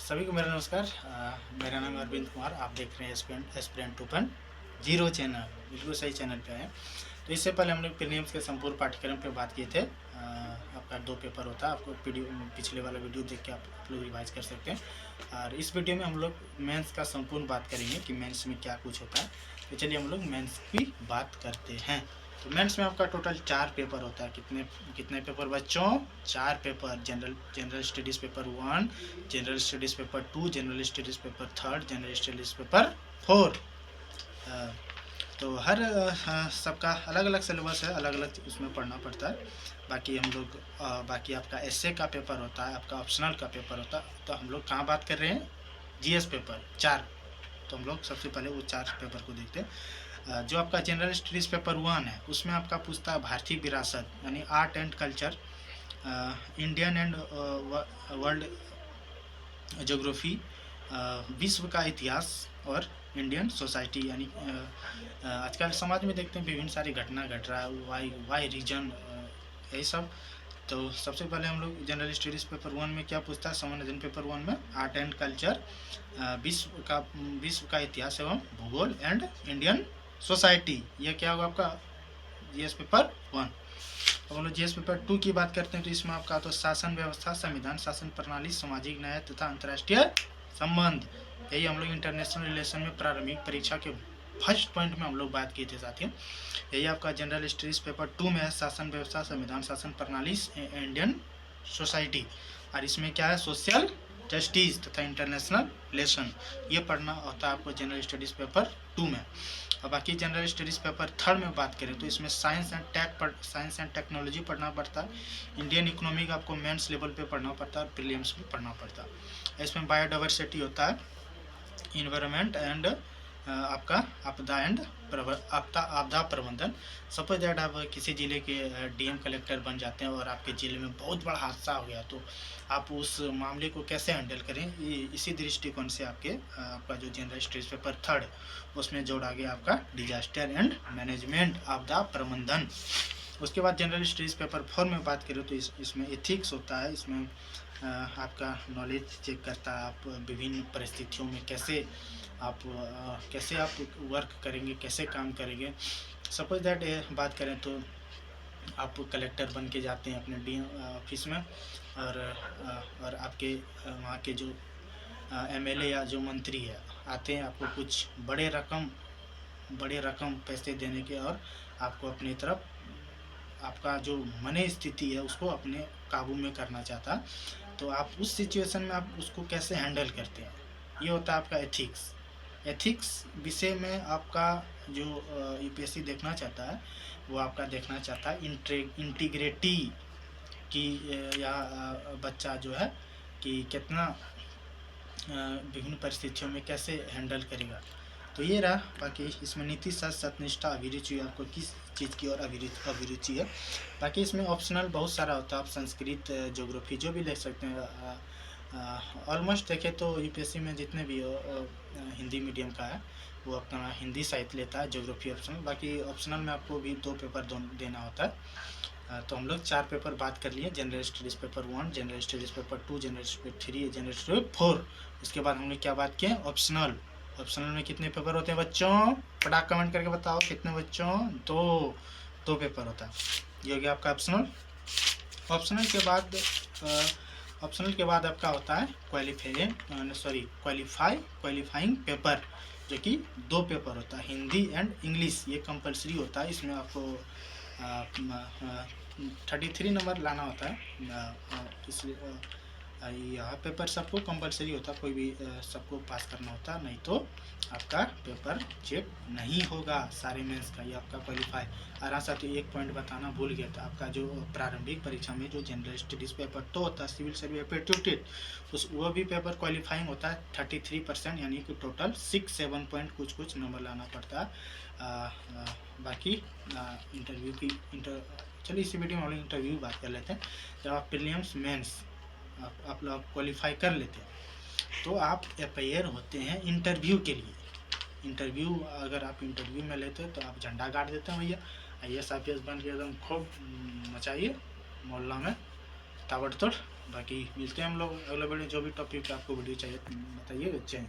सभी को मेरा नमस्कार। मेरा नाम है अरविंद कुमार। आप देख रहे हैं एस्पिरेंट 2.0 चैनल, बिल्कुल सही चैनल पे है। तो इससे पहले हम लोग प्रीलिम्स के संपूर्ण पाठ्यक्रम पे बात किए थे। आपका 2 पेपर होता है, आपको पिछले वाला वीडियो देख के आप लोग रिवाइज कर सकते हैं। और इस वीडियो में हम लोग मेंस का संपूर्ण बात करेंगे कि मेंस में क्या कुछ होता है। तो चलिए हम लोग मेंस की बात करते हैं। तो मेंस में आपका टोटल 4 पेपर होता है। कितने पेपर बच्चों? 4 paper. General studies paper 1, general studies paper 2, general studies paper 3, general studies paper 4। तो हर सबका अलग अलग सिलेबस है, अलग अलग उसमें पढ़ना पड़ता है। बाकी आपका एसए का पेपर होता है, आपका ऑप्शनल का पेपर होता है। तो हम लोग कहाँ बात कर रहे हैं? GS paper 4। तो हम लोग सबसे पहले वो 4 पेपर को देखते हैं। जो आपका जनरल स्टडीज़ पेपर 1 है, उसमें आपका पूछता है भारतीय विरासत यानी art and culture, Indian and world geography, विश्व का इतिहास और इंडियन सोसाइटी यानी आजकल समाज में देखते हैं विभिन्न सारी घटना घट रहा है, वाई रीजन, यही सब। तो सबसे पहले हम लोग जनरल स्टडीज़ पेपर 1 में क्या पूछता है? सामान्य पेपर 1 में आर्ट एंड कल्चर, विश्व का इतिहास एवं भूगोल एंड इंडियन सोसाइटी। यह क्या होगा आपका जीएस पेपर 1। अब हम लोग जीएस पेपर 2 की बात करते हैं। तो इसमें आपका तो शासन व्यवस्था, संविधान, शासन प्रणाली, सामाजिक न्याय तथा अंतर्राष्ट्रीय संबंध। यही हम लोग इंटरनेशनल रिलेशन में प्रारंभिक परीक्षा के फर्स्ट पॉइंट में हम लोग बात किए थे साथियों। यही आपका जनरल स्टडीज़ पेपर 2 में है, शासन व्यवस्था, संविधान, शासन प्रणाली, इंडियन सोसाइटी। और इसमें क्या है? सोशल जस्टिस तथा इंटरनेशनल रिलेशन। ये पढ़ना होता है आपको जनरल स्टडीज़ पेपर 2 में। और बाकी जनरल स्टडीज़ पेपर 3 में बात करें तो इसमें साइंस एंड टेक्नोलॉजी पढ़ना पड़ता है। इंडियन इकोनॉमी का आपको मेंस लेवल पे पढ़ना पड़ता है और प्रीलिम्स में पढ़ना पड़ता है। इसमें बायोडाइवर्सिटी होता है, इन्वायरमेंट एंड आपका आपदा प्रबंधन। सपोज दैट आप किसी ज़िले के डीएम कलेक्टर बन जाते हैं और आपके ज़िले में बहुत बड़ा हादसा हो गया, तो आप उस मामले को कैसे हैंडल करें, इसी दृष्टिकोण से आपका जो जनरल स्टडीज़ पेपर 3 उसमें जोड़ा गया आपका डिजास्टर एंड मैनेजमेंट, आपदा प्रबंधन। उसके बाद जनरल स्टडीज़ पेपर 4 में बात करें तो इसमें एथिक्स होता है। इसमें आपका नॉलेज चेक करता है, आप विभिन्न परिस्थितियों में कैसे आप वर्क करेंगे, कैसे काम करेंगे। सपोज दैट बात करें तो आप कलेक्टर बन के जाते हैं अपने डीएम ऑफिस में और आपके वहाँ के जो एमएलए या जो मंत्री है आते हैं आपको कुछ बड़े रकम पैसे देने के, और आपको अपनी तरफ आपका जो मनी स्थिति है उसको अपने काबू में करना चाहता, तो आप उस सिचुएशन में आप उसको कैसे हैंडल करते हैं, ये होता है आपका एथिक्स विषय में। आपका जो यूपीएससी देखना चाहता है वो आपका देखना चाहता है इंटीग्रिटी की, या बच्चा जो है कि कितना विभिन्न परिस्थितियों में कैसे हैंडल करेगा। तो ये रहा। बाकी इसमें नीति शास्त्र, सत्यनिष्ठा, अभिरुचि, आपको किस चीज़ की और अभिरुचि है। बाकी इसमें ऑप्शनल बहुत सारा होता है, आप संस्कृत, ज्योग्राफी जो भी ले सकते हैं। ऑलमोस्ट देखें तो यूपीएससी में जितने भी हिंदी मीडियम का है वो अपना हिंदी साहित्य लेता है, ज्योग्राफी ऑप्शनल। बाकी ऑप्शनल में आपको भी 2 पेपर देना होता है। तो हम लोग 4 पेपर बात कर लिए, general studies paper 1, general studies paper 2, general studies 3, general studies 4। उसके बाद हमने क्या बात की? ऑप्शनल में कितने पेपर होते हैं बच्चों? फटाक कमेंट करके बताओ कितने बच्चों? 2 पेपर होता है। ये हो गया आपका ऑप्शनल। ऑप्शनल के बाद आपका होता है क्वालिफाइंग पेपर, जो कि 2 पेपर होता है, हिंदी एंड इंग्लिश। ये कंपलसरी होता है। इसमें आपको 33 नंबर लाना होता है। इसलिए यह पेपर सबको कंपलसरी होता है, कोई भी सबको पास करना होता है, नहीं तो आपका पेपर चेक नहीं होगा सारे मेंस का। ये आपका क्वालिफाई। और साथ ही एक पॉइंट बताना भूल गया था, आपका जो प्रारंभिक परीक्षा में जो जनरल स्टडीज़ पेपर 2 होता है, सिविल सर्विस एप्टीट्यूड, वो भी पेपर क्वालिफाइंग होता है 33%, यानी कि टोटल 6-7 पॉइंट कुछ नंबर लाना पड़ता है। बाकी चलिए इसी वीडियो में हम लोग इंटरव्यू की बात कर लेते हैं। जब आप प्रीलिम्स मेंस आप लोग क्वालिफाई कर लेते हैं तो आप अपेयर होते हैं इंटरव्यू के लिए। अगर आप इंटरव्यू में लेते हैं तो आप झंडा गाड़ देते हैं, भैया IAS IPS बन के एकदम खूब मचाइए मोहल्ला में ताबड़तोड़। बाकी मिलते हैं हम लोग अगले वीडियो, जो भी टॉपिक पे आपको वीडियो चाहिए बताइएगा। जय हिंद।